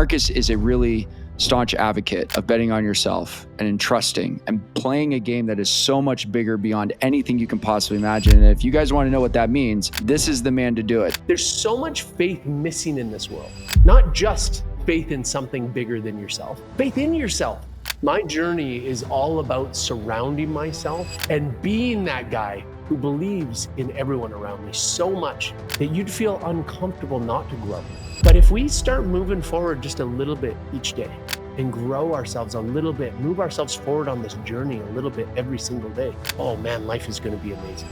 Markus is a really staunch advocate of betting on yourself and entrusting and playing a game that is so much bigger beyond anything you can possibly imagine. And if you guys want to know what that means, this is the man to do it. There's so much faith missing in this world. Not just faith in something bigger than yourself, faith in yourself. My journey is all about surrounding myself and being that guy who believes in everyone around me so much that you'd feel uncomfortable not to grow. But if we start moving forward just a little bit each day and grow ourselves a little bit, move ourselves forward on this journey a little bit every single day, oh man, life is going to be amazing.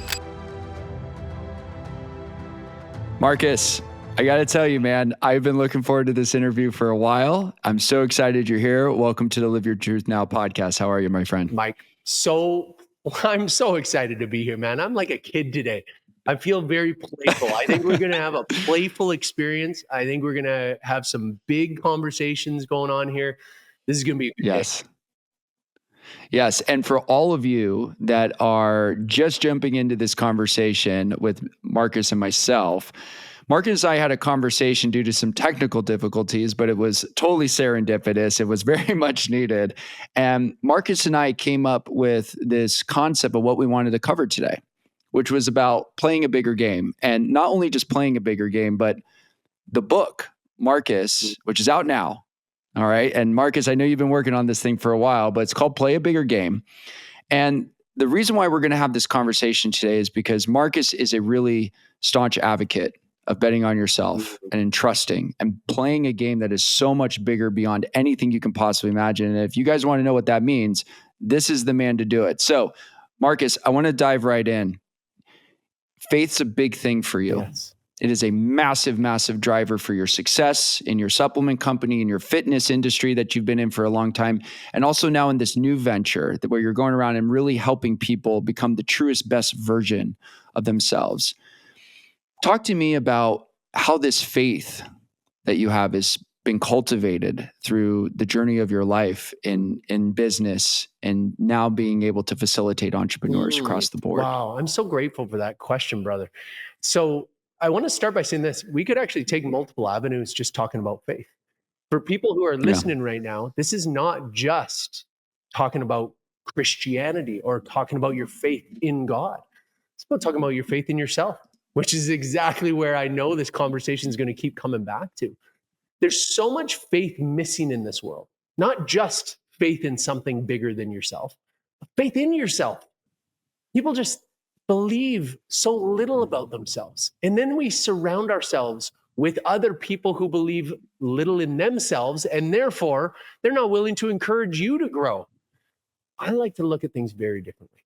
Markus, I got to tell you, man, I've been looking forward to this interview for a while. I'm so excited you're here. Welcome to the Live Your Truth Now podcast. How are you, my friend? Mike, I'm so excited to be here, man. I'm like a kid today. I feel very playful. I think we're going to have a playful experience. I think we're going to have some big conversations going on here. This is going to be a good day. Yes. And for all of you that are just jumping into this conversation with Markus and myself, Markus and I had a conversation due to some technical difficulties, but it was totally serendipitous. It was very much needed. And Markus and I came up with this concept of what we wanted to cover today, which was about playing a bigger game. And not only just playing a bigger game, but the book, Markus, which is out now. All right. And Markus, I know you've been working on this thing for a while, but it's called Play a Bigger Game. And the reason why we're going to have this conversation today is because Markus is a really staunch advocate of betting on yourself and entrusting and playing a game that is so much bigger beyond anything you can possibly imagine. And if you guys want to know what that means, this is the man to do it. So, Markus, I want to dive right in. Faith's a big thing for you. Yes. It is a massive, massive driver for your success in your supplement company, in your fitness industry that you've been in for a long time, and also now in this new venture where you're going around and really helping people become the truest, best version of themselves. Talk to me about how this faith that you have has been cultivated through the journey of your life in business and now being able to facilitate entrepreneurs across the board. Wow. I'm so grateful for that question, brother. So I want to start by saying this. We could actually take multiple avenues just talking about faith. For people who are listening right now, this is not just talking about Christianity or talking about your faith in God. It's about talking about your faith in yourself, which is exactly where I know this conversation is going to keep coming back to. There's so much faith missing in this world, not just faith in something bigger than yourself, but faith in yourself. People just believe so little about themselves. And then we surround ourselves with other people who believe little in themselves, and therefore they're not willing to encourage you to grow. I like to look at things very differently.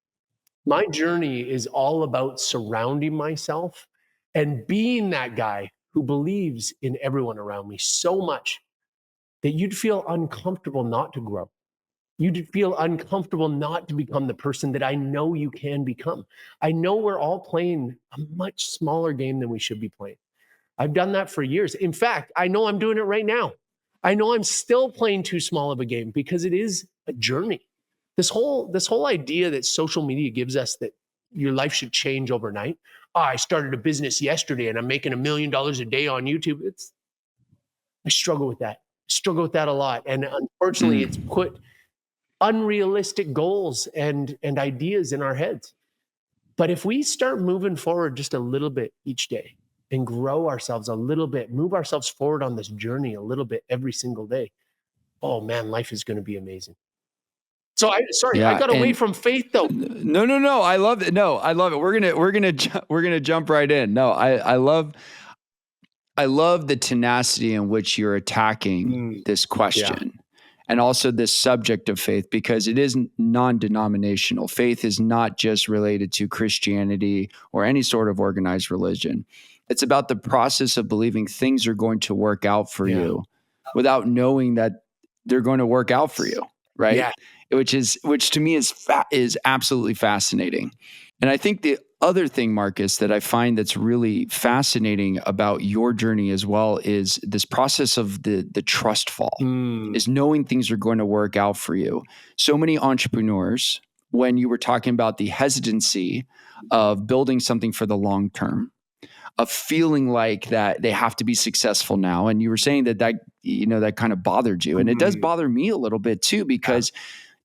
My journey is all about surrounding myself and being that guy who believes in everyone around me so much that you'd feel uncomfortable not to grow. You'd feel uncomfortable not to become the person that I know you can become. I know we're all playing a much smaller game than we should be playing. I've done that for years. In fact, I know I'm doing it right now. I know I'm still playing too small of a game because it is a journey. This whole idea that social media gives us that your life should change overnight. Oh, I started a business yesterday and I'm making $1 million a day on YouTube. I struggle with that. A lot. And unfortunately, it's put unrealistic goals and ideas in our heads. But if we start moving forward just a little bit each day and grow ourselves a little bit, move ourselves forward on this journey a little bit every single day, oh man, life is going to be amazing. So I got away from faith though. No. I love it. No, I love it. We're gonna jump right in. No, I love the tenacity in which you're attacking this question and also this subject of faith, because it is non-denominational. Faith is not just related to Christianity or any sort of organized religion. It's about the process of believing things are going to work out for you without knowing that they're going to work out for you. Right. Yeah. Which to me is absolutely fascinating. And I think the other thing, Markus, that I find that's really fascinating about your journey as well is this process of the trust fall, is knowing things are going to work out for you. So many entrepreneurs, when you were talking about the hesitancy of building something for the long term, of feeling like that they have to be successful now. And you were saying that kind of bothered you. And it does bother me a little bit too, because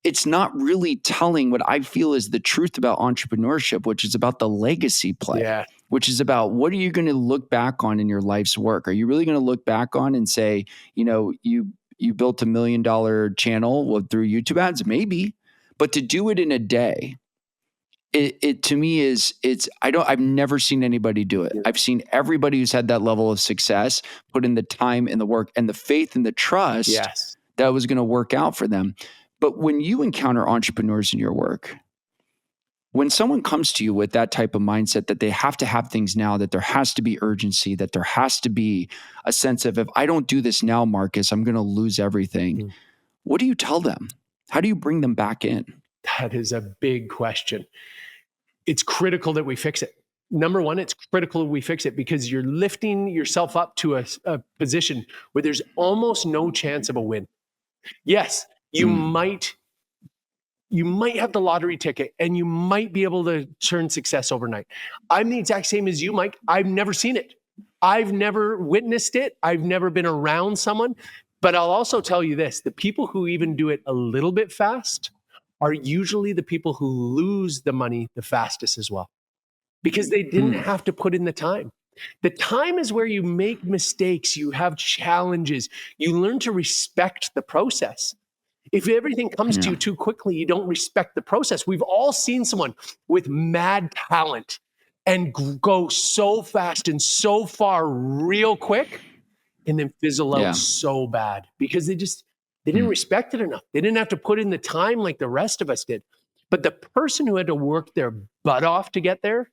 it's not really telling what I feel is the truth about entrepreneurship, which is about the legacy play, which is about what are you going to look back on in your life's work? Are you really going to look back on and say, you built $1 million channel through YouTube ads? Maybe, but to do it in a day, it to me I've never seen anybody do it. I've seen everybody who's had that level of success put in the time and the work and the faith and the trust that was going to work out for them. But when you encounter entrepreneurs in your work, when someone comes to you with that type of mindset that they have to have things now, that there has to be urgency, that there has to be a sense of, if I don't do this now, Markus, I'm going to lose everything. What do you tell them? How do you bring them back in? That is a big question. It's critical that we fix it. Number one, it's critical we fix it because you're lifting yourself up to a position where there's almost no chance of a win. Yes, you might have the lottery ticket and you might be able to turn success overnight. I'm the exact same as you, Mike. I've never seen it. I've never witnessed it. I've never been around someone. But I'll also tell you this, the people who even do it a little bit fast are usually the people who lose the money the fastest as well, because they didn't have to put in the time. The time is where you make mistakes, you have challenges, you learn to respect the process. If everything comes to you too quickly, you don't respect the process. We've all seen someone with mad talent and go so fast and so far real quick and then fizzle out so bad because they didn't respect it enough. They didn't have to put in the time like the rest of us did. But the person who had to work their butt off to get there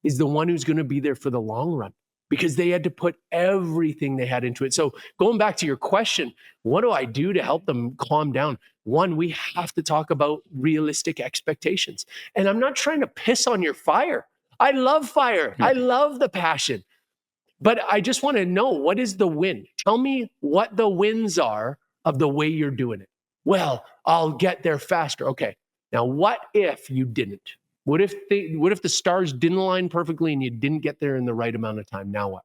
is the one who's going to be there for the long run because they had to put everything they had into it. So going back to your question, what do I do to help them calm down? One, we have to talk about realistic expectations. And I'm not trying to piss on your fire. I love fire. I love the passion. But I just want to know, what is the win? Tell me what the wins are of the way you're doing it. Well, I'll get there faster. Okay. Now, what if you didn't? What if the stars didn't align perfectly and you didn't get there in the right amount of time? Now what?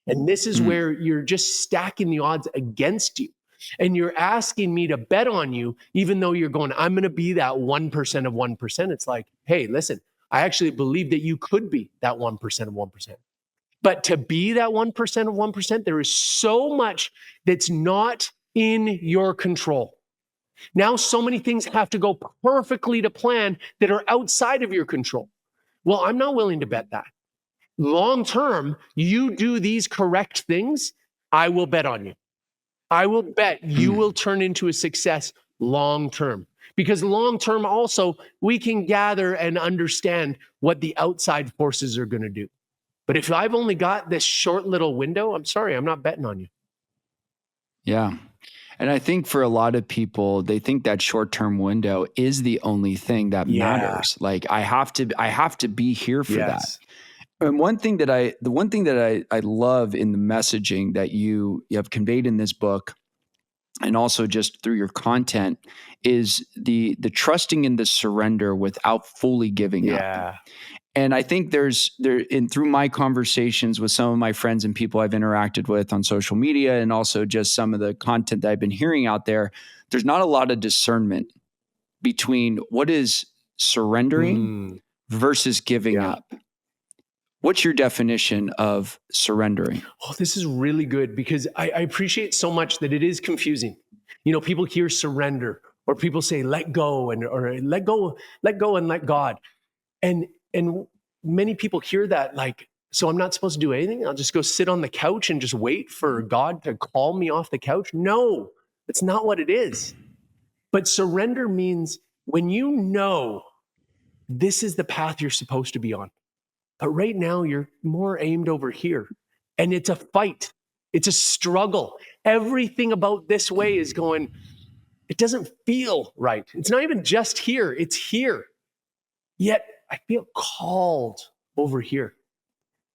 And this is where you're just stacking the odds against you. And you're asking me to bet on you, even though you're going, I'm going to be that 1% of 1%. It's like, hey, listen, I actually believe that you could be that 1% of 1%. But to be that 1% of 1%, there is so much that's not in your control. Now, so many things have to go perfectly to plan that are outside of your control. Well, I'm not willing to bet that. Long term, you do these correct things, I will bet on you. I will bet you will turn into a success long term. Because long term also, we can gather and understand what the outside forces are going to do. But if I've only got this short little window, I'm sorry, I'm not betting on you. Yeah. And I think for a lot of people, they think that short-term window is the only thing that matters. Like I have to be here for that. And the one thing that I love in the messaging that you have conveyed in this book, and also just through your content, is the trusting in the surrender without fully giving up. And I think through my conversations with some of my friends and people I've interacted with on social media, and also just some of the content that I've been hearing out there, there's not a lot of discernment between what is surrendering versus giving up. What's your definition of surrendering? Oh, this is really good because I appreciate so much that it is confusing. You know, people hear surrender or people say let go or let go and let God. And many people hear that like, so I'm not supposed to do anything? I'll just go sit on the couch and just wait for God to call me off the couch? No, that's not what it is. But surrender means when you know this is the path you're supposed to be on. But right now you're more aimed over here. And it's a fight. It's a struggle. Everything about this way is going, it doesn't feel right. It's not even just here. It's here. Yet I feel called over here.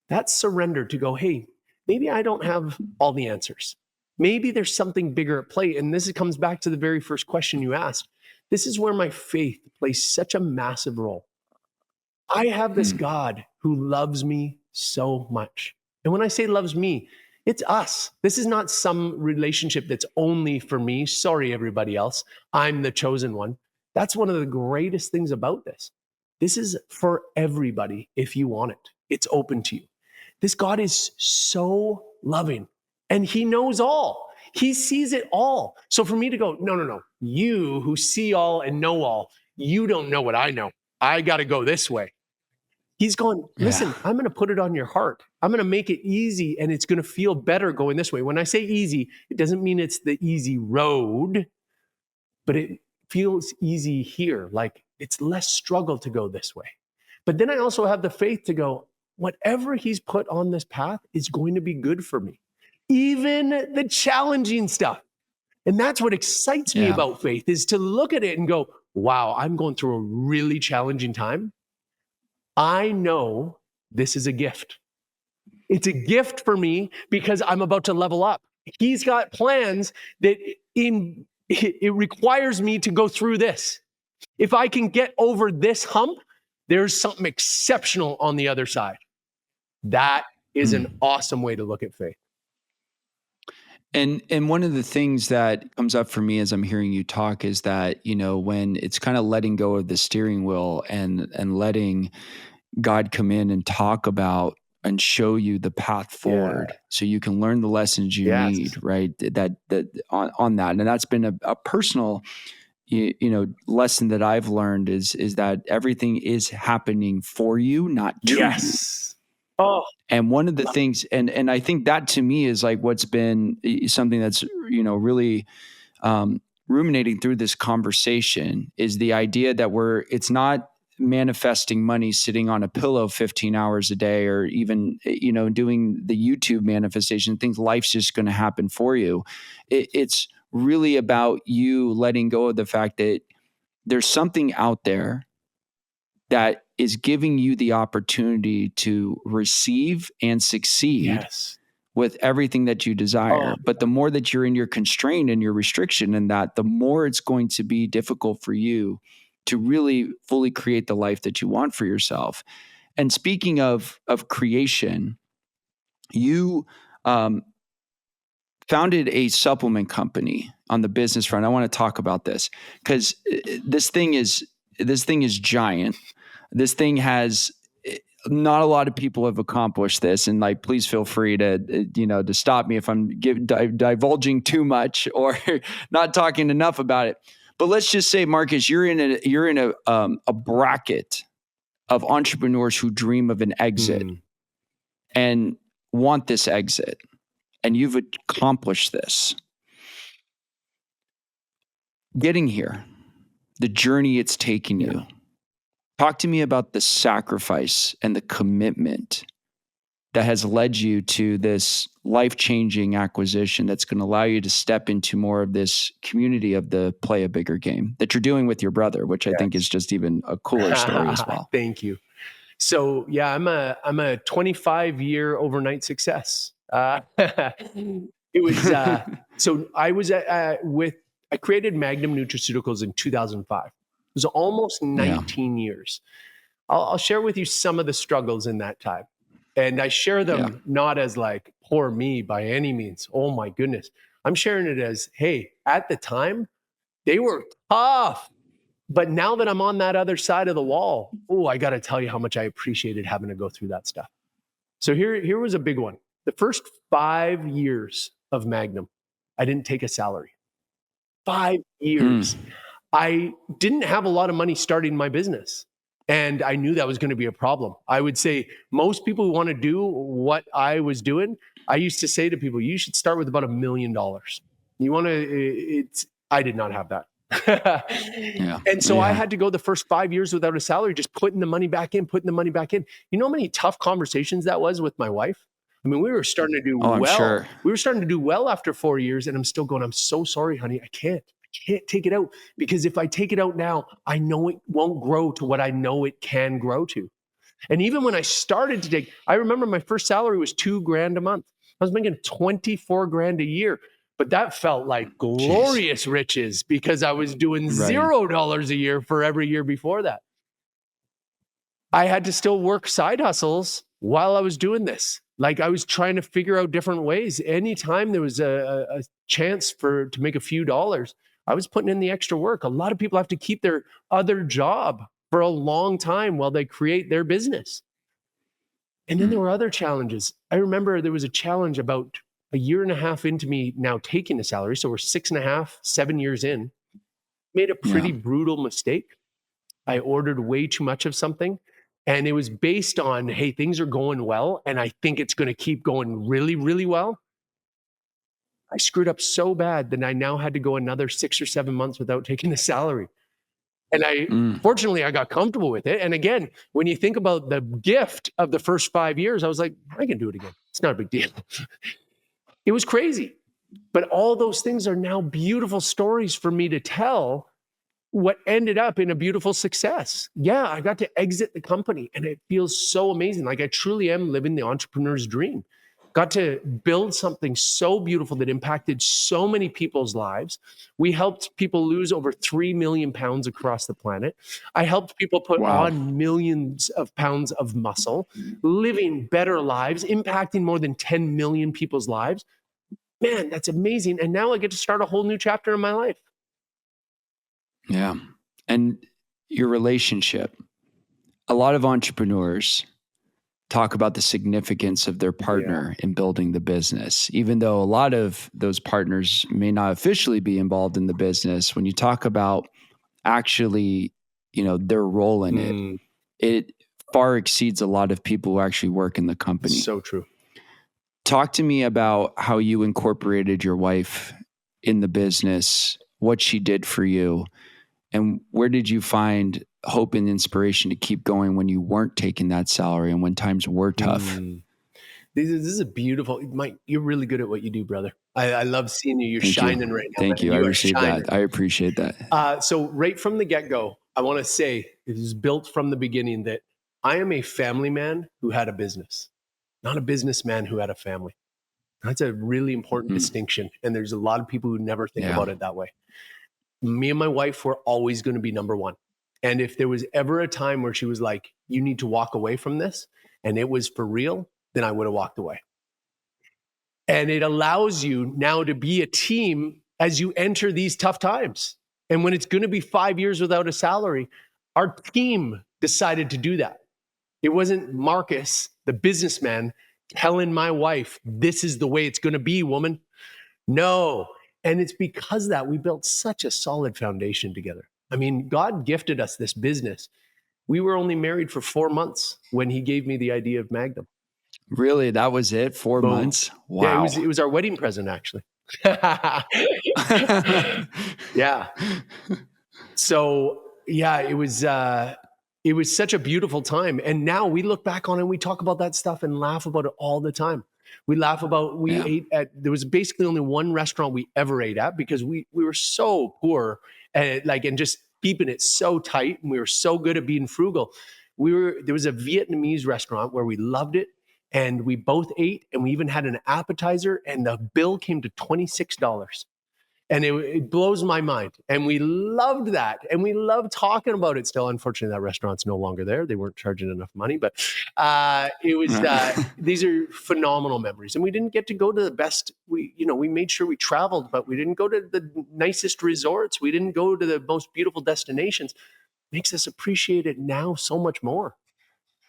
That's surrender to go, hey, maybe I don't have all the answers. Maybe there's something bigger at play. And this comes back to the very first question you asked. This is where my faith plays such a massive role. I have this God who loves me so much. And when I say loves me, it's us. This is not some relationship that's only for me. Sorry, everybody else. I'm the chosen one. That's one of the greatest things about this. This is for everybody if you want it. It's open to you. This God is so loving and he knows all. He sees it all. So for me to go, no, you who see all and know all, you don't know what I know. I got to go this way. He's going, listen, I'm going to put it on your heart. I'm going to make it easy and it's going to feel better going this way. When I say easy, it doesn't mean it's the easy road, but it feels easy here. Like it's less struggle to go this way. But then I also have the faith to go, whatever he's put on this path is going to be good for me, even the challenging stuff. And that's what excites me about faith, is to look at it and go, wow, I'm going through a really challenging time. I know this is a gift. It's a gift for me because I'm about to level up. He's got plans that it requires me to go through this. If I can get over this hump, there's something exceptional on the other side. That is an awesome way to look at faith. And one of the things that comes up for me as I'm hearing you talk is that, when it's kind of letting go of the steering wheel and letting God come in and talk about and show you the path forward so you can learn the lessons you need, right? That on that. And that's been a personal lesson that I've learned is that everything is happening for you, not to you. Oh. And one of the things, and I think that to me is like what's been something that's, really ruminating through this conversation is the idea that it's not manifesting money sitting on a pillow 15 hours a day, or even, doing the YouTube manifestation, things life's just going to happen for you. It's really about you letting go of the fact that there's something out there that is giving you the opportunity to receive and succeed with everything that you desire. But the more that you're in your constraint and your restriction and that, the more it's going to be difficult for you to really fully create the life that you want for yourself. And speaking of creation, you founded a supplement company on the business front. I want to talk about this because this thing is giant. This thing has, not a lot of people have accomplished this, and like, please feel free to stop me if I'm divulging too much or not talking enough about it. But let's just say, Markus, you're in a bracket of entrepreneurs who dream of an exit and want this exit, and you've accomplished this. Getting here, the journey it's taking you. Talk to me about the sacrifice and the commitment that has led you to this life-changing acquisition that's going to allow you to step into more of this community of the play a bigger game that you're doing with your brother, which I think is just even a cooler story as well. Thank you. So I'm a 25-year overnight success. It was so I was I created Magnum Nutraceuticals in 2005. It was almost 19 years. I'll share with you some of the struggles in that time. And I share them not as like, poor me by any means. Oh my goodness. I'm sharing it as, hey, at the time, they were tough. But now that I'm on that other side of the wall, I got to tell you how much I appreciated having to go through that stuff. So here was a big one. The first 5 years of Magnum, I didn't take a salary. 5 years. I didn't have a lot of money starting my business. And I knew that was going to be a problem. I would say most people who want to do what I was doing, I used to say to people, you should start with about $1 million. You want to, I did not have that. And so I had to go the first 5 years without a salary, just putting the money back in. You know how many tough conversations that was with my wife? I mean, we were starting to do well. Sure. We were starting to do well after 4 years. And I'm still going, I'm so sorry, honey. I can't take it out, because if I take it out now, I know it won't grow to what I know it can grow to. And even when I started to take, I remember my first salary was $2,000 a month. I was making 24 grand a year, but that felt like glorious riches because I was doing $0 a year for every year before that. I had to still work side hustles while I was doing this. Like I was trying to figure out different ways. Anytime there was a chance to make a few dollars, I was putting in the extra work. A lot of people have to keep their other job for a long time while they create their business. And then there were other challenges. I remember there was a challenge about a year and a half into me now taking a salary. So we're 6.5, 7 years in, made a pretty brutal mistake. I ordered way too much of something. And it was based on, hey, things are going well. And I think it's going to keep going really, really well. I screwed up so bad that I now had to go another 6 or 7 months without taking a salary. And fortunately, I got comfortable with it. And again, when you think about the gift of the first 5 years, I was like, I can do it again. It's not a big deal. It was crazy. But all those things are now beautiful stories for me to tell what ended up in a beautiful success. Yeah, I got to exit the company and it feels so amazing. Like I truly am living the entrepreneur's dream. Got to build something so beautiful that impacted so many people's lives. We helped people lose over 3 million pounds across the planet. I helped people put on millions of pounds of muscle, living better lives, impacting more than 10 million people's lives. Man, that's amazing. And now I get to start a whole new chapter in my life. Yeah. And your relationship. A lot of entrepreneurs talk about the significance of their partner in building the business, even though a lot of those partners may not officially be involved in the business. When you talk about actually, their role in it, it far exceeds a lot of people who actually work in the company. So true. Talk to me about how you incorporated your wife in the business, what she did for you, and where did you find hope and inspiration to keep going when you weren't taking that salary and when times were tough? This is a beautiful, Mike, you're really good at what you do, brother. I love seeing you. You're Thank shining you. right now. Thank man. you. I are received shining. that. I appreciate that. So right from the get-go, I want to say it is built from the beginning that I am a family man who had a business, not a businessman who had a family. That's a really important distinction. And there's a lot of people who never think about it that way. Me and my wife were always going to be number one. And if there was ever a time where she was like, you need to walk away from this, and it was for real, then I would have walked away. And it allows you now to be a team as you enter these tough times. And when it's going to be 5 years without a salary, our team decided to do that. It wasn't Markus, the businessman, telling my wife, this is the way it's going to be, woman. No. And it's because of that we built such a solid foundation together. I mean, God gifted us this business. We were only married for 4 months when he gave me the idea of Magnum. Really? That was it? 4 Boom. months? Wow. Yeah, it was our wedding present, actually. Yeah. So yeah, it was such a beautiful time. And now we look back on it and we talk about that stuff and laugh about it all the time. We laugh about, ate at, there was basically only one restaurant we ever ate at because we were so poor and just keeping it so tight. And we were so good at being frugal. There was a Vietnamese restaurant where we loved it. And we both ate and we even had an appetizer and the bill came to $26. And it blows my mind. And we loved that. And we love talking about it still. Unfortunately, that restaurant's no longer there. They weren't charging enough money, but it was, these are phenomenal memories. And we didn't get to go to the best, we made sure we traveled, but we didn't go to the nicest resorts. We didn't go to the most beautiful destinations. Makes us appreciate it now so much more.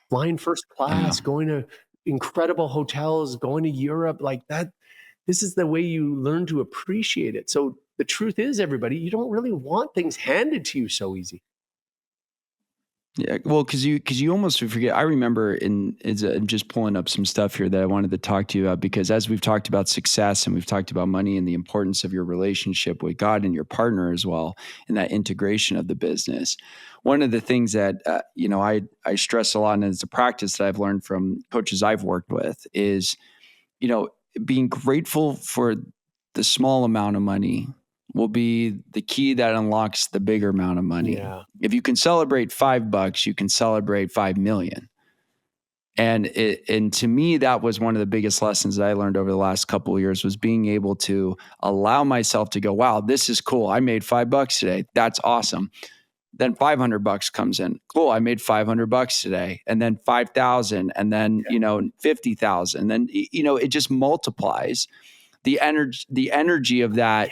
Flying first class, going to incredible hotels, going to Europe like that. This is the way you learn to appreciate it. So the truth is, everybody, you don't really want things handed to you so easy. Yeah, well, because you almost forget. I remember I'm just pulling up some stuff here that I wanted to talk to you about, because as we've talked about success and we've talked about money and the importance of your relationship with God and your partner as well, and that integration of the business. One of the things that I stress a lot, and it's a practice that I've learned from coaches I've worked with, is being grateful for the small amount of money will be the key that unlocks the bigger amount of money. Yeah. If you can celebrate $5, you can celebrate 5 million. And to me, that was one of the biggest lessons that I learned over the last couple of years, was being able to allow myself to go, wow, this is cool. I made $5 today. That's awesome. Then $500 comes in. Cool. I made $500 today, and then 5,000, and then, 50,000. Then, it just multiplies. The energy of that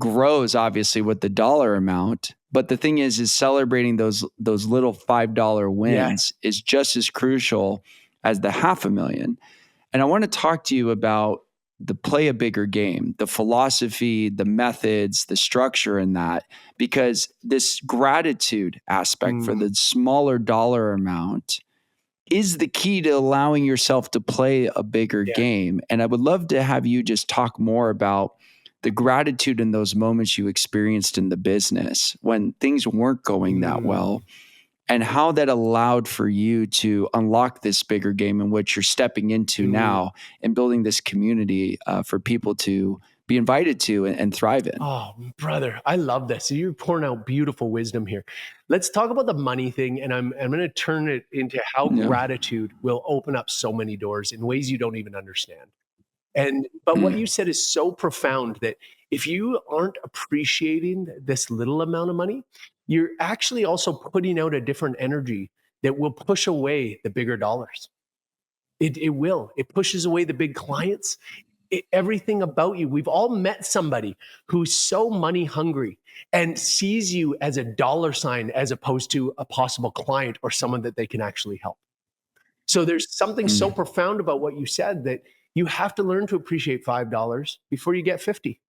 grows obviously with the dollar amount. But the thing is celebrating those little $5 wins is just as crucial as the $500,000. And I want to talk to you about the play a bigger game, the philosophy, the methods, the structure in that, because this gratitude aspect for the smaller dollar amount is the key to allowing yourself to play a bigger game. And I would love to have you just talk more about the gratitude in those moments you experienced in the business when things weren't going that well, and how that allowed for you to unlock this bigger game in which you're stepping into now and building this community for people to be invited to and thrive in. Oh, brother, I love this. So you're pouring out beautiful wisdom here. Let's talk about the money thing, and I'm going to turn it into how gratitude will open up so many doors in ways you don't even understand. But what you said is so profound that if you aren't appreciating this little amount of money, you're actually also putting out a different energy that will push away the bigger dollars. It will. It pushes away the big clients. Everything about you. We've all met somebody who's so money hungry and sees you as a dollar sign as opposed to a possible client or someone that they can actually help. So there's something so profound about what you said that you have to learn to appreciate $5 before you get 50.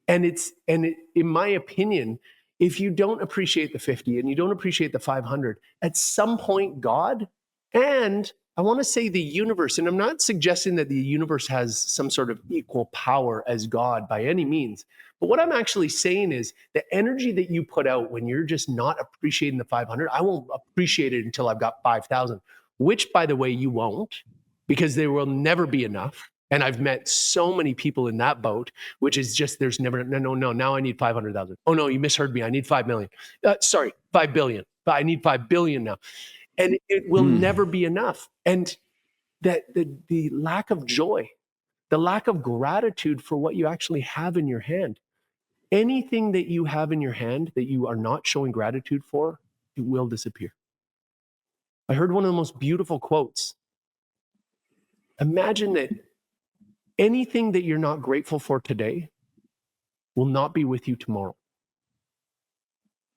And in my opinion, if you don't appreciate the 50 and you don't appreciate the 500, at some point, God, and I want to say the universe, and I'm not suggesting that the universe has some sort of equal power as God by any means. But what I'm actually saying is the energy that you put out when you're just not appreciating the 500, I won't appreciate it until I've got 5,000, which, by the way, you won't, because there will never be enough. And I've met so many people in that boat, which is just, there's never, no, now I need 500,000. Oh no, you misheard me. I need 5 million. Sorry, 5 billion. But I need 5 billion now. And it will never be enough. And that the lack of joy, the lack of gratitude for what you actually have in your hand, anything that you have in your hand that you are not showing gratitude for, it will disappear. I heard one of the most beautiful quotes. Imagine that anything that you're not grateful for today will not be with you tomorrow.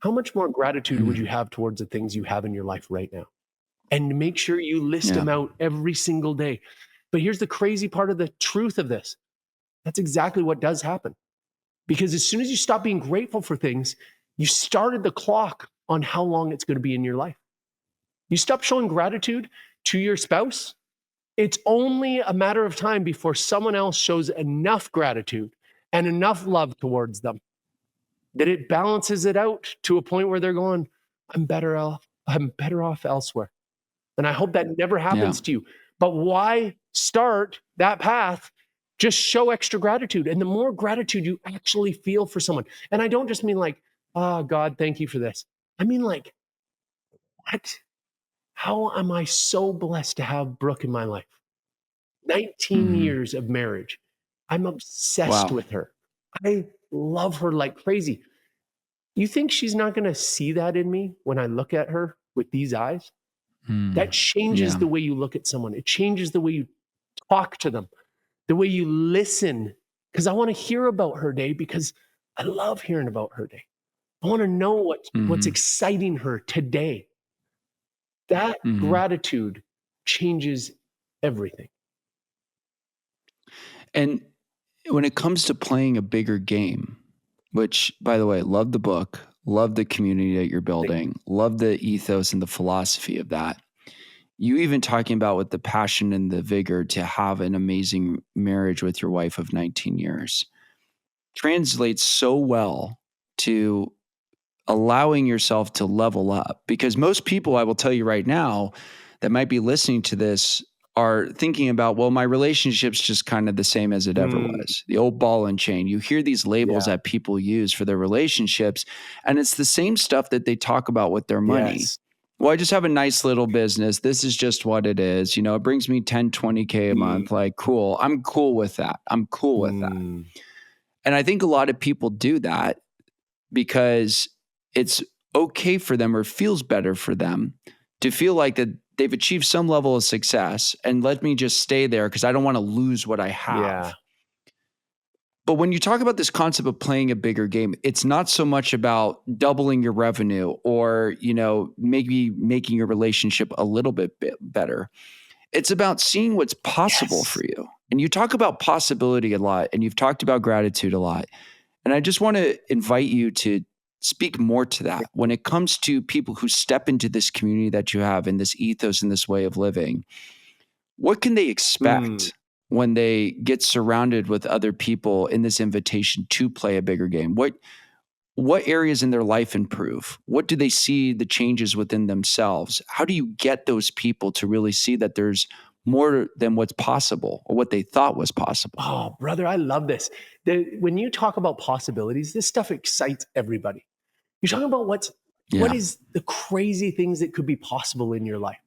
How much more gratitude would you have towards the things you have in your life right now? And make sure you list them out every single day. But here's the crazy part of the truth of this. That's exactly what does happen. Because as soon as you stop being grateful for things, you started the clock on how long it's going to be in your life. You stop showing gratitude to your spouse, it's only a matter of time before someone else shows enough gratitude and enough love towards them that it balances it out to a point where they're going, I'm better off elsewhere. And I hope that never happens to you. But why start that path? Just show extra gratitude. And the more gratitude you actually feel for someone, and I don't just mean like, oh, God, thank you for this. I mean like, what? How am I so blessed to have Brooke in my life? 19 years of marriage. I'm obsessed with her. I love her like crazy. You think she's not going to see that in me when I look at her with these eyes? That changes the way you look at someone. It changes the way you talk to them, the way you listen. Because I want to hear about her day because I love hearing about her day. I want to know what's exciting her today. That gratitude changes everything. And when it comes to playing a bigger game, which, by the way, love the book, love the community that you're building, love the ethos and the philosophy of that. You even talking about with the passion and the vigor to have an amazing marriage with your wife of 19 years translates so well to allowing yourself to level up. Because most people, I will tell you right now, that might be listening to this are thinking about, well, my relationship's just kind of the same as it ever was. The old ball and chain. You hear these labels that people use for their relationships, and it's the same stuff that they talk about with their money. Well, I just have a nice little business. This is just what it is. It brings me 10, 20K a month. Like, cool. I'm cool with that. I'm cool with that. And I think a lot of people do that because it's okay for them or feels better for them to feel like that they've achieved some level of success and let me just stay there because I don't want to lose what I have. Yeah. But when you talk about this concept of playing a bigger game, it's not so much about doubling your revenue or, maybe making your relationship a little bit better. It's about seeing what's possible for you. And you talk about possibility a lot, and you've talked about gratitude a lot. And I just want to invite you to speak more to that when it comes to people who step into this community that you have in this ethos and this way of living. What can they expect when they get surrounded with other people in this invitation to play a bigger game? What areas in their life improve? What do they see the changes within themselves? How do you get those people to really see that there's more than what's possible or what they thought was possible? Oh, brother, I love this. When you talk about possibilities, this stuff excites everybody. You're talking about what is the crazy things that could be possible in your life.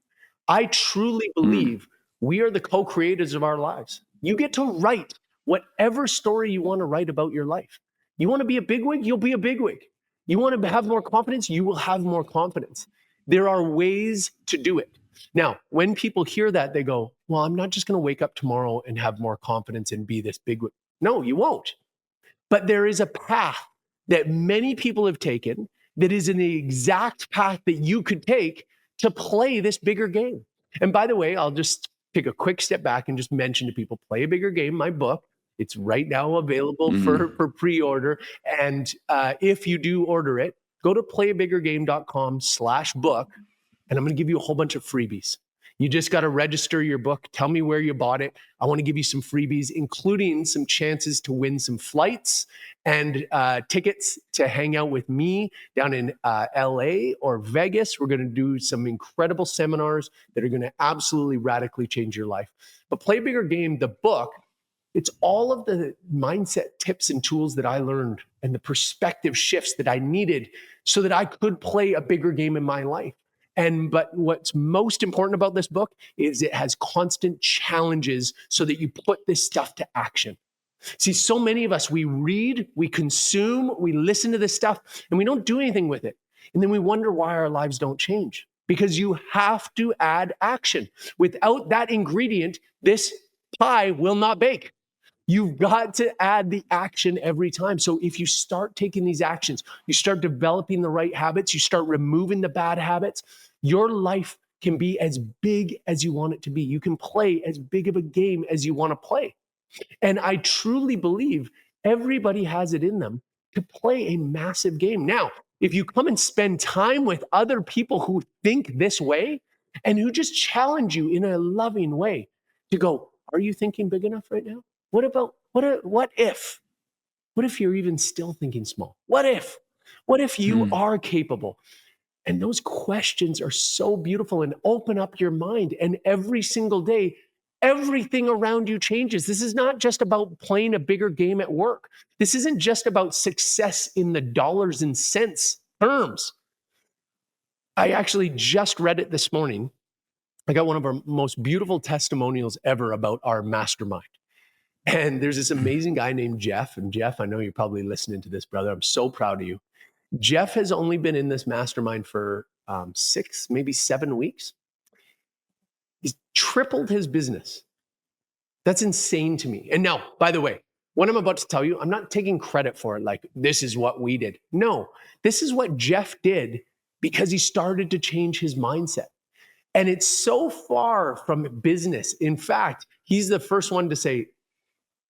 I truly believe we are the co-creators of our lives. You get to write whatever story you want to write about your life. You want to be a bigwig? You'll be a bigwig. You want to have more confidence? You will have more confidence. There are ways to do it. Now, when people hear that, they go, well, I'm not just going to wake up tomorrow and have more confidence and be this bigwig. No, you won't. But there is a path that many people have taken that is in the exact path that you could take to play this bigger game. And by the way, I'll just take a quick step back and just mention to people, Play a Bigger Game, my book. It's right now available for pre-order. And if you do order it, go to playabiggergame.com/book, and I'm going to give you a whole bunch of freebies. You just got to register your book. Tell me where you bought it. I want to give you some freebies, including some chances to win some flights and tickets to hang out with me down in LA or Vegas. We're going to do some incredible seminars that are going to absolutely radically change your life. But Play a Bigger Game, the book, it's all of the mindset tips and tools that I learned and the perspective shifts that I needed so that I could play a bigger game in my life. But what's most important about this book is it has constant challenges so that you put this stuff to action. See, so many of us, we read, we consume, we listen to this stuff, and we don't do anything with it. And then we wonder why our lives don't change. Because you have to add action. Without that ingredient, this pie will not bake. You've got to add the action every time. So if you start taking these actions, you start developing the right habits, you start removing the bad habits, your life can be as big as you want it to be. You can play as big of a game as you want to play. And I truly believe everybody has it in them to play a massive game. Now, if you come and spend time with other people who think this way and who just challenge you in a loving way to go, are you thinking big enough right now? What if you're even still thinking small? What if you are capable? And those questions are so beautiful and open up your mind. And every single day, everything around you changes. This is not just about playing a bigger game at work. This isn't just about success in the dollars and cents terms. I actually just read it this morning. I got one of our most beautiful testimonials ever about our mastermind. And there's this amazing guy named Jeff. And Jeff, I know you're probably listening to this, brother. I'm so proud of you. Jeff has only been in this mastermind for 6, maybe 7 weeks. He's tripled his business. That's insane to me. And now, by the way, what I'm about to tell you, I'm not taking credit for it like this is what we did. No, this is what Jeff did because he started to change his mindset. And it's so far from business. In fact, he's the first one to say,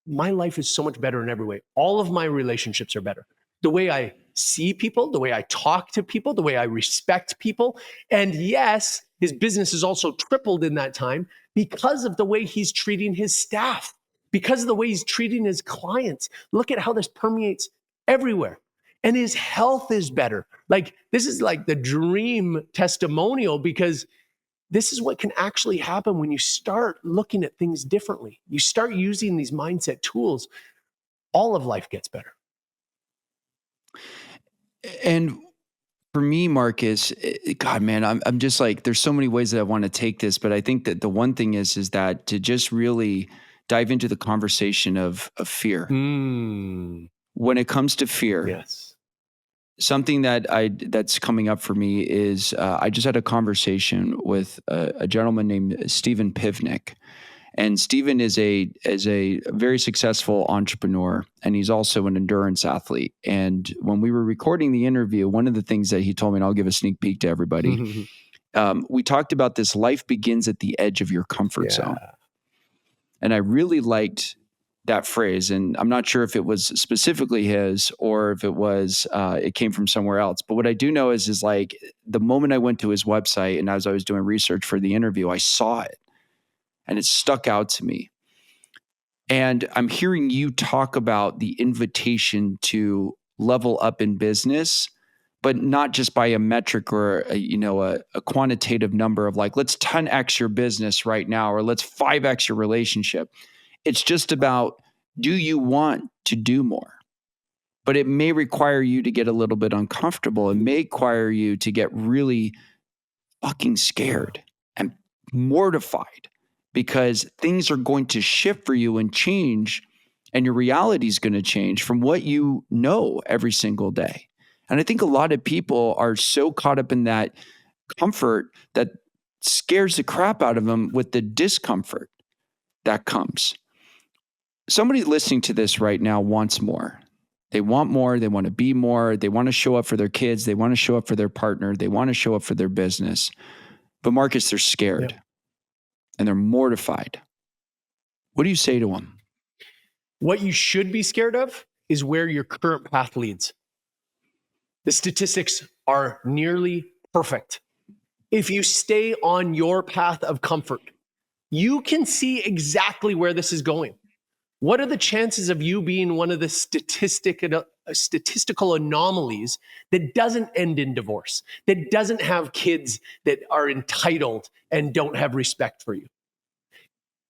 my life is so much better in every way. All of my relationships are better. The way I see people, the way I talk to people, the way I respect people. And yes, his business has also tripled in that time because of the way he's treating his staff, because of the way he's treating his clients. Look at how this permeates everywhere. And his health is better. Like, this is like the dream testimonial because this is what can actually happen when you start looking at things differently. You start using these mindset tools, all of life gets better. And for me, Marcus, God, man, I'm just like, there's so many ways that I want to take this, but I think that the one thing is that to just really dive into the conversation of fear. When it comes to fear, Yes. something that's coming up for me is I just had a conversation with a gentleman named Stephen Pivnik. And Stephen is a very successful entrepreneur, and he's also an endurance athlete. And when we were recording the interview, one of the things that he told me, and I'll give a sneak peek to everybody, we talked about this: life begins at the edge of your comfort zone. And I really liked that phrase. And I'm not sure if it was specifically his or if it came from somewhere else. But what I do know is like the moment I went to his website and as I was doing research for the interview, I saw it. And it stuck out to me. And I'm hearing you talk about the invitation to level up in business, but not just by a metric or a quantitative number of like, let's 10x your business right now, or let's 5x your relationship. It's just about, do you want to do more? But it may require you to get a little bit uncomfortable. It may require you to get really fucking scared and mortified, because things are going to shift for you and change, and your reality is going to change from what you know every single day. And I think a lot of people are so caught up in that comfort that scares the crap out of them with the discomfort that comes. Somebody listening to this right now wants more. They want more. They want to be more. They want to show up for their kids. They want to show up for their partner. They want to show up for their business. But Markus, they're scared and they're mortified. What do you say to them? What you should be scared of is where your current path leads. The statistics are nearly perfect. If you stay on your path of comfort, you can see exactly where this is going. What are the chances of you being one of the statistical anomalies that doesn't end in divorce, that doesn't have kids that are entitled and don't have respect for you?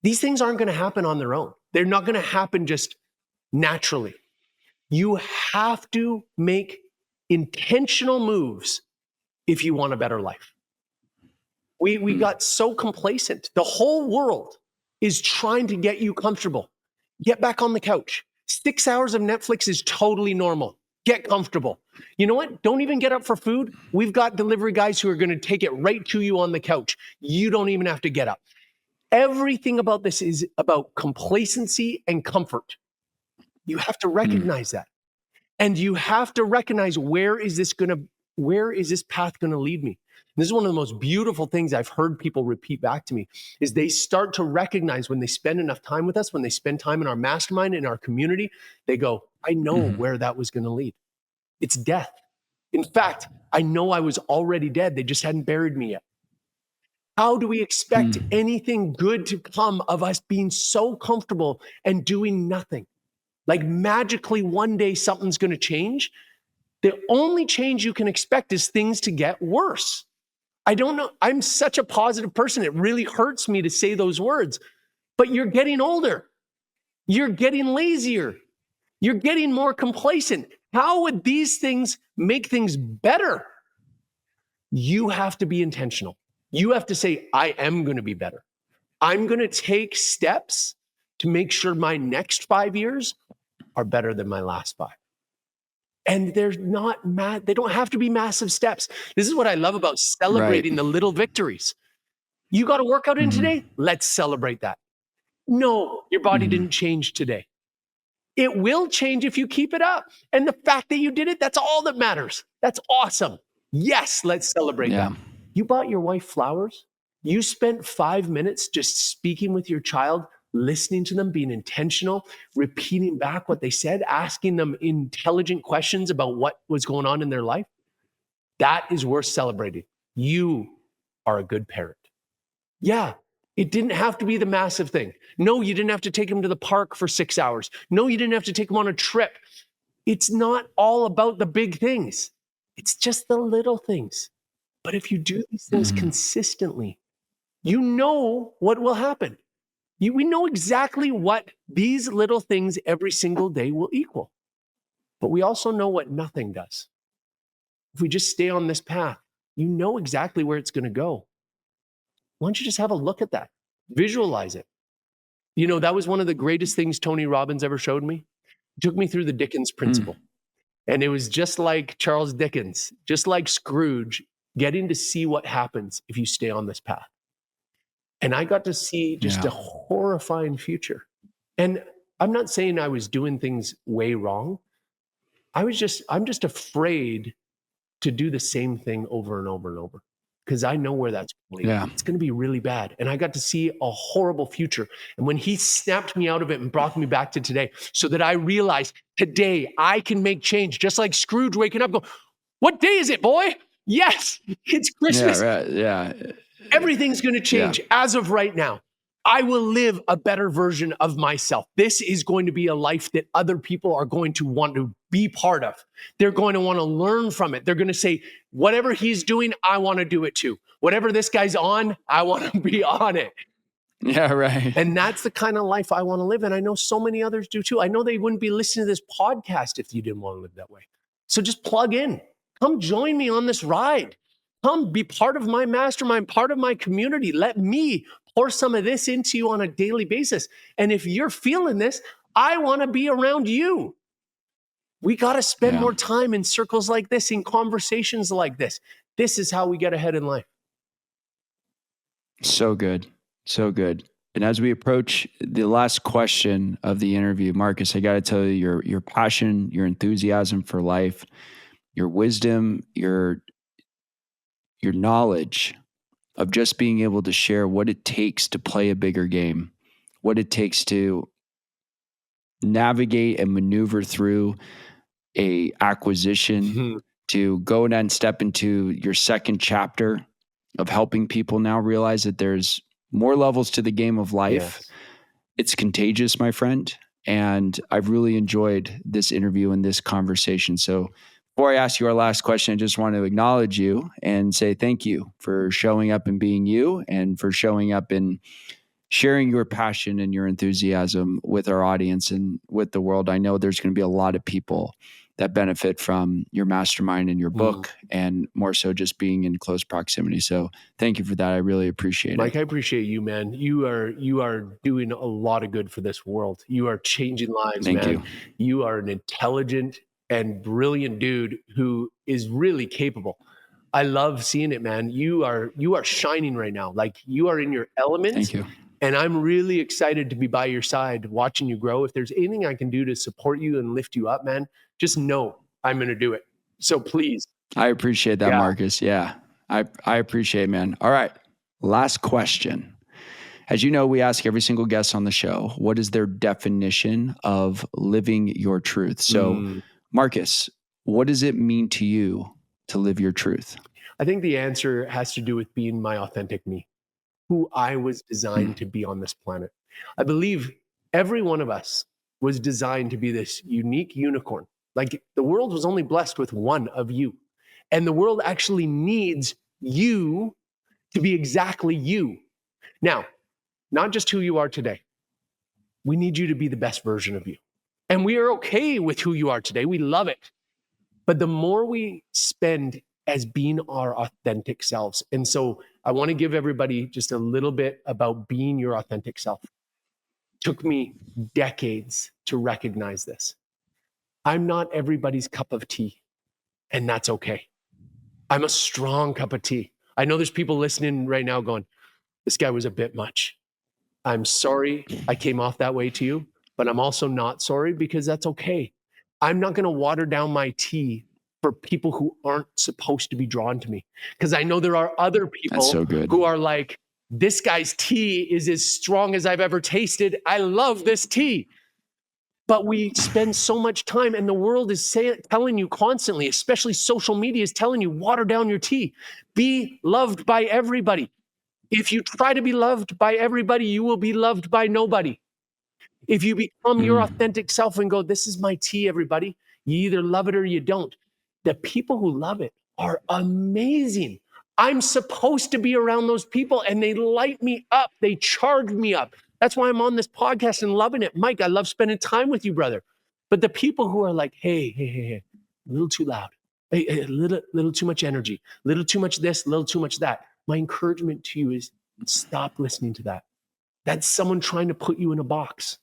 These things aren't going to happen on their own. They're not going to happen just naturally. You have to make intentional moves if you want a better life. We got so complacent. The whole world is trying to get you comfortable. Get back on the couch. 6 hours of Netflix is totally normal. Get comfortable. You know what? Don't even get up for food. We've got delivery guys who are going to take it right to you on the couch. You don't even have to get up. Everything about this is about complacency and comfort. You have to recognize that. And you have to recognize, where is this path going to lead me? This is one of the most beautiful things I've heard people repeat back to me, is they start to recognize when they spend enough time with us, when they spend time in our mastermind, in our community, they go, I know where that was going to lead. It's death. In fact, I know I was already dead. They just hadn't buried me yet. How do we expect anything good to come of us being so comfortable and doing nothing? Like magically one day something's going to change. The only change you can expect is things to get worse. I don't know. I'm such a positive person. It really hurts me to say those words, but you're getting older. You're getting lazier. You're getting more complacent. How would these things make things better? You have to be intentional. You have to say, I am going to be better. I'm going to take steps to make sure my next 5 years are better than my last 5. And they're not they don't have to be massive steps. This is what I love about celebrating the little victories. You got a workout in today? Let's celebrate that. No, your body didn't change today. It will change if you keep it up. And the fact that you did it, that's all that matters. That's awesome. Yes, let's celebrate that. You bought your wife flowers. You spent 5 minutes just speaking with your child, listening to them, being intentional, repeating back what they said, asking them intelligent questions about what was going on in their life. That is worth celebrating. You are a good parent. Yeah, it didn't have to be the massive thing. No, you didn't have to take them to the park for 6 hours. No, you didn't have to take them on a trip. It's not all about the big things. It's just the little things. But if you do these things consistently, you know what will happen. We know exactly what these little things every single day will equal. But we also know what nothing does. If we just stay on this path, you know exactly where it's going to go. Why don't you just have a look at that? Visualize it. You know, that was one of the greatest things Tony Robbins ever showed me. He took me through the Dickens principle. And it was just like Charles Dickens, just like Scrooge, getting to see what happens if you stay on this path. And I got to see just a horrifying future. And I'm not saying I was doing things way wrong. I'm just afraid to do the same thing over and over and over, because I know where that's going. Yeah. It's going to be really bad. And I got to see a horrible future. And when he snapped me out of it and brought me back to today, so that I realized today I can make change, just like Scrooge waking up, go, what day is it, boy? Yes, it's Christmas. Yeah, right. Yeah. Everything's going to change as of right now. I will live a better version of myself. This is going to be a life that other people are going to want to be part of. They're going to want to learn from it. They're going to say, whatever he's doing, I want to do it too. Whatever this guy's on, I want to be on it. Yeah, right. And that's the kind of life I want to live. And I know so many others do too. I know they wouldn't be listening to this podcast if you didn't want to live that way. So just plug in. Come join me on this ride. Come be part of my mastermind, part of my community. Let me pour some of this into you on a daily basis. And if you're feeling this, I want to be around you. We got to spend more time in circles like this, in conversations like this. This is how we get ahead in life. So good. So good. And as we approach the last question of the interview, Markus, I got to tell you, your passion, your enthusiasm for life, your wisdom, your knowledge of just being able to share what it takes to play a bigger game, what it takes to navigate and maneuver through a acquisition, to go and step into your second chapter of helping people now realize that there's more levels to the game of life. Yes. It's contagious, my friend. And I've really enjoyed this interview and this conversation. So before I ask you our last question, I just want to acknowledge you and say thank you for showing up and being you, and for showing up and sharing your passion and your enthusiasm with our audience and with the world. I know there's going to be a lot of people that benefit from your mastermind and your book, and more so just being in close proximity. So thank you for that. I really appreciate it. Mike, I appreciate you, man. You are doing a lot of good for this world. You are changing lives, Thank man. you. You are an intelligent and brilliant dude who is really capable. I love seeing it, man. You are shining right now. Like, you are in your element. Thank you. And I'm really excited to be by your side, watching you grow. If there's anything I can do to support you and lift you up, man, just know I'm going to do it. So please. I appreciate that, Markus. Yeah, I appreciate it, man. All right. Last question. As you know, we ask every single guest on the show, what is their definition of living your truth? So, Markus, what does it mean to you to live your truth? I think the answer has to do with being my authentic me, who I was designed to be on this planet. I believe every one of us was designed to be this unique unicorn. Like, the world was only blessed with one of you. And the world actually needs you to be exactly you. Now, not just who you are today. We need you to be the best version of you. And we are okay with who you are today. We love it. But the more we spend as being our authentic selves. And so I want to give everybody just a little bit about being your authentic self. It took me decades to recognize this. I'm not everybody's cup of tea, and that's okay. I'm a strong cup of tea. I know there's people listening right now going, this guy was a bit much. I'm sorry I came off that way to you, but I'm also not sorry, because that's okay. I'm not going to water down my tea for people who aren't supposed to be drawn to me, because I know there are other people who are like, this guy's tea is as strong as I've ever tasted. I love this tea. But we spend so much time, and the world is telling you constantly, especially social media is telling you, water down your tea. Be loved by everybody. If you try to be loved by everybody, you will be loved by nobody. If you become your authentic self and go, this is my tea, everybody, you either love it or you don't. The people who love it are amazing. I'm supposed to be around those people, and they light me up. They charge me up. That's why I'm on this podcast and loving it. Mike, I love spending time with you, brother. But the people who are like, hey, a little too loud, hey, a little too much energy, a little too much this, a little too much that. My encouragement to you is stop listening to that. That's someone trying to put you in a box.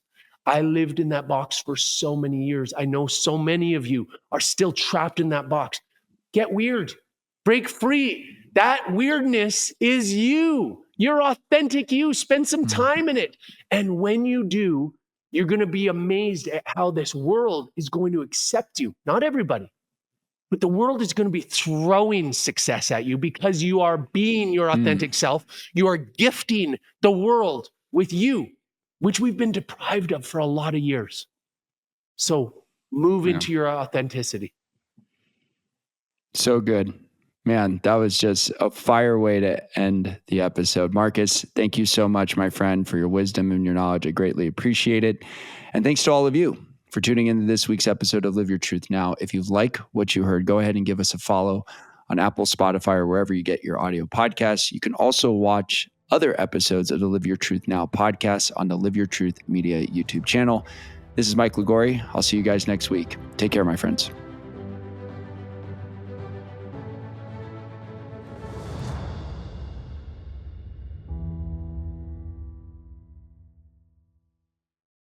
I lived in that box for so many years. I know so many of you are still trapped in that box. Get weird. Break free. That weirdness is you. You're authentic you. Spend some time in it. And when you do, you're going to be amazed at how this world is going to accept you. Not everybody, but the world is going to be throwing success at you because you are being your authentic self. You are gifting the world with you, which we've been deprived of for a lot of years. So move into your authenticity. So good. Man, that was just a fire way to end the episode. Markus, thank you so much, my friend, for your wisdom and your knowledge. I greatly appreciate it. And thanks to all of you for tuning into this week's episode of Live Your Truth Now. If you like what you heard, go ahead and give us a follow on Apple, Spotify, or wherever you get your audio podcasts. You can also watch other episodes of the Live Your Truth Now podcast on the Live Your Truth Media YouTube channel. This is Mike Liguori. I'll see you guys next week. Take care, my friends.